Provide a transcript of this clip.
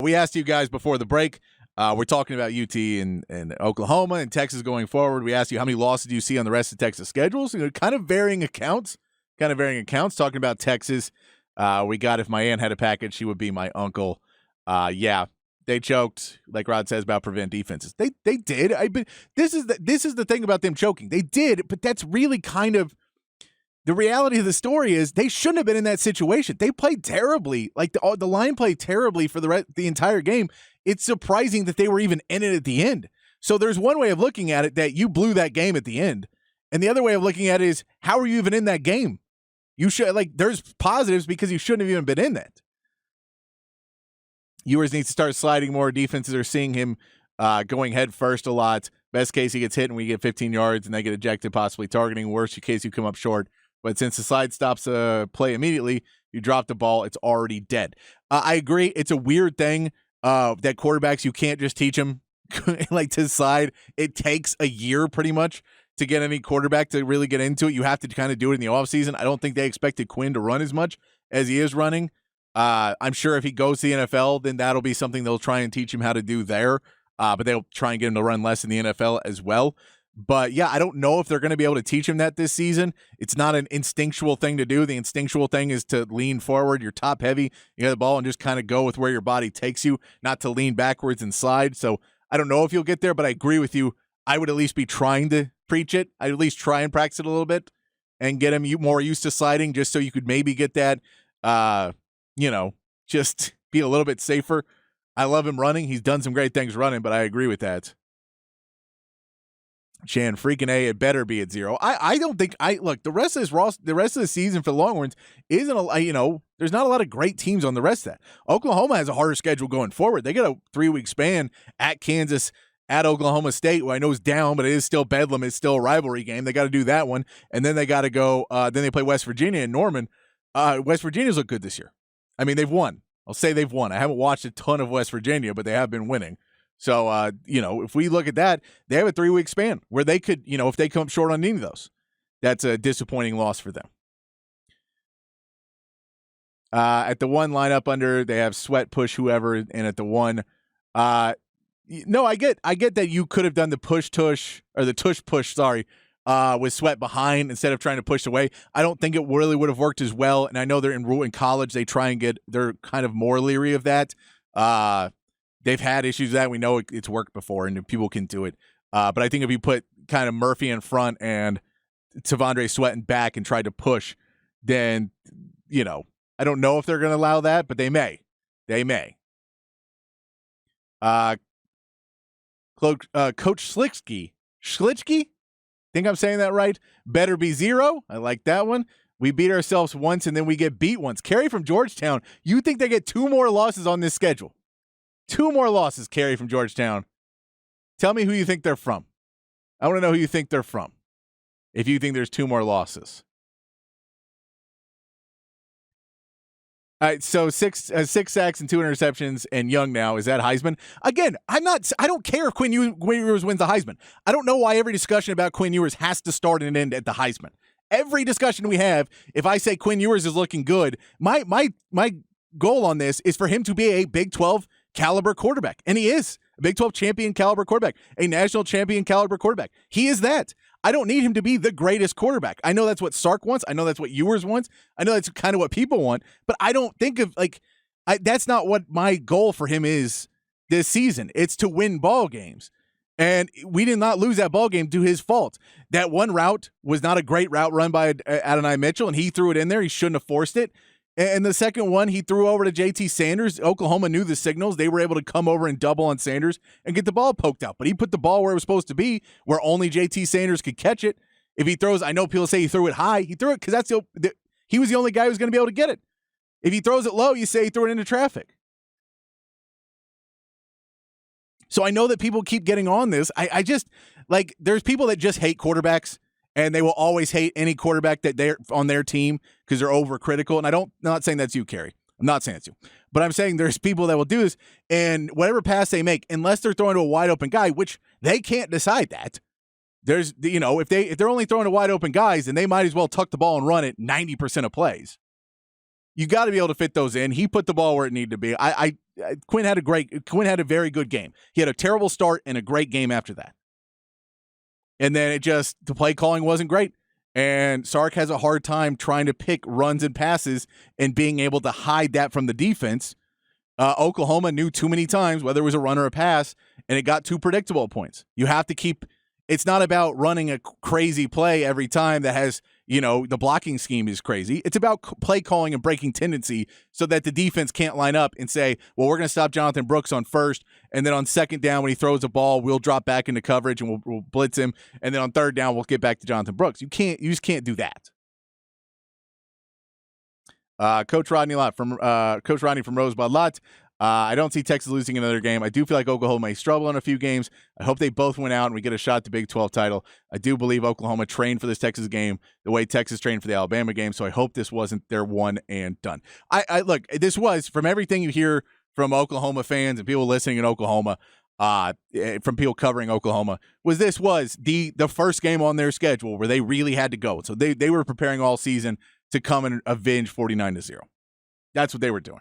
We asked you guys before the break. We're talking about UT and Oklahoma and Texas going forward. We asked you how many losses do you see on the rest of Texas schedules. Kind of varying accounts. Talking about Texas, we got if my aunt had a package, she would be my uncle. Yeah, they choked, like Rod says about prevent defenses. They did. This is the thing about them choking. They did, but that's really kind of the reality of the story is they shouldn't have been in that situation. They played terribly. Like the line played terribly for the entire game. It's surprising that they were even in it at the end. So there's one way of looking at it that you blew that game at the end. And the other way of looking at it is how are you even in that game? You should there's positives because you shouldn't have even been in that. Ewers needs to start sliding more. Defenses are seeing him going head first a lot. Best case, he gets hit and we get 15 yards and they get ejected, possibly targeting. Worst case, you come up short. But since the slide stops play immediately, you drop the ball, it's already dead. I agree. It's a weird thing that quarterbacks, you can't just teach them to slide. It takes a year pretty much to get any quarterback to really get into it. You have to kind of do it in the offseason. I don't think they expected Quinn to run as much as he is running. I'm sure if he goes to the NFL, then that'll be something they'll try and teach him how to do there. But they'll try and get him to run less in the NFL as well. But, yeah, I don't know if they're going to be able to teach him that this season. It's not an instinctual thing to do. The instinctual thing is to lean forward. You're top heavy. You have the ball and just kind of go with where your body takes you, not to lean backwards and slide. So I don't know if you'll get there, but I agree with you. I would at least be trying to preach it. I'd at least try and practice it a little bit and get him more used to sliding just so you could maybe get that, just be a little bit safer. I love him running. He's done some great things running, but I agree with that. Chan, freaking A, it better be at 0. I don't think look, the rest of the season for the Longhorns isn't there's not a lot of great teams on the rest of that. Oklahoma has a harder schedule going forward. They got a 3-week span at Kansas, at Oklahoma State, who I know is down, but it is still Bedlam. It's still a rivalry game. They got to do that one. And then they got to go, then they play West Virginia and Norman. West Virginia's look good this year. I mean, they've won. I'll say they've won. I haven't watched a ton of West Virginia, but they have been winning. So, if we look at that, they have a 3-week span where they could, if they come up short on any of those, that's a disappointing loss for them. At the one lineup under, they have Sweat, push, whoever, and at the one, no, I get that you could have done the push-tush, or the tush-push, with Sweat behind instead of trying to push away. I don't think it really would have worked as well, and I know they're in college. They're kind of more leery of that. They've had issues with that. We know it's worked before, and people can do it. But I think if you put kind of Murphy in front and Tavondre Sweat in back and tried to push, then, I don't know if they're going to allow that, but they may. They may. Coach Schlitzky? Think I'm saying that right? Better be 0. I like that one. We beat ourselves once, and then we get beat once. Carey from Georgetown. You think they get 2 more losses on this schedule? 2 more losses, Carey from Georgetown. Tell me who you think they're from. I want to know who you think they're from. If you think there's 2 more losses. All right, so 6 sacks and 2 interceptions, and Young now. Is that Heisman? Again, I don't care if Quinn Ewers wins the Heisman. I don't know why every discussion about Quinn Ewers has to start and end at the Heisman. Every discussion we have, if I say Quinn Ewers is looking good, my goal on this is for him to be a Big 12 caliber quarterback. And he is a Big 12 champion caliber quarterback, a national champion caliber quarterback. He is that. I don't need him to be the greatest quarterback. I know that's what Sark wants. I know that's what Ewers wants. I know that's kind of what people want, but I don't think of that's not what my goal for him is this season. It's to win ball games. And we did not lose that ball game to his fault. That one route was not a great route run by Adonai Mitchell, and he threw it in there. He shouldn't have forced it. And the second one, he threw over to JT Sanders. Oklahoma knew the signals. They were able to come over and double on Sanders and get the ball poked out. But he put the ball where it was supposed to be, where only JT Sanders could catch it. If he throws, I know people say he threw it high. He threw it because he was the only guy who was going to be able to get it. If he throws it low, you say he threw it into traffic. So I know that people keep getting on this. I just, there's people that just hate quarterbacks. And they will always hate any quarterback that they're on their team because they're overcritical. And I'm not saying that's you, Carey. I'm not saying it's you. But I'm saying there's people that will do this, and whatever pass they make, unless they're throwing to a wide open guy, which they can't decide that. There's, if they're only throwing to wide open guys, then they might as well tuck the ball and run it 90% of plays. You got to be able to fit those in. He put the ball where it needed to be. Quinn had a very good game. He had a terrible start and a great game after that. And then the play calling wasn't great. And Sark has a hard time trying to pick runs and passes and being able to hide that from the defense. Oklahoma knew too many times whether it was a run or a pass, and it got too predictable at points. You have to keep – it's not about running a crazy play every time that has – the blocking scheme is crazy. It's about play calling and breaking tendency so that the defense can't line up and say, well, we're going to stop Jonathan Brooks on first, and then on second down when he throws a ball, we'll drop back into coverage and we'll blitz him, and then on third down we'll get back to Jonathan Brooks. You just can't do that. Coach Rodney from Rosebud Lot. I don't see Texas losing another game. I do feel like Oklahoma may struggle in a few games. I hope they both win out and we get a shot at the Big 12 title. I do believe Oklahoma trained for this Texas game the way Texas trained for the Alabama game, so I hope this wasn't their one and done. Look, this was, from everything you hear from Oklahoma fans and people listening in Oklahoma, from people covering Oklahoma, was the first game on their schedule where they really had to go. So they were preparing all season to come and avenge 49-0. That's what they were doing.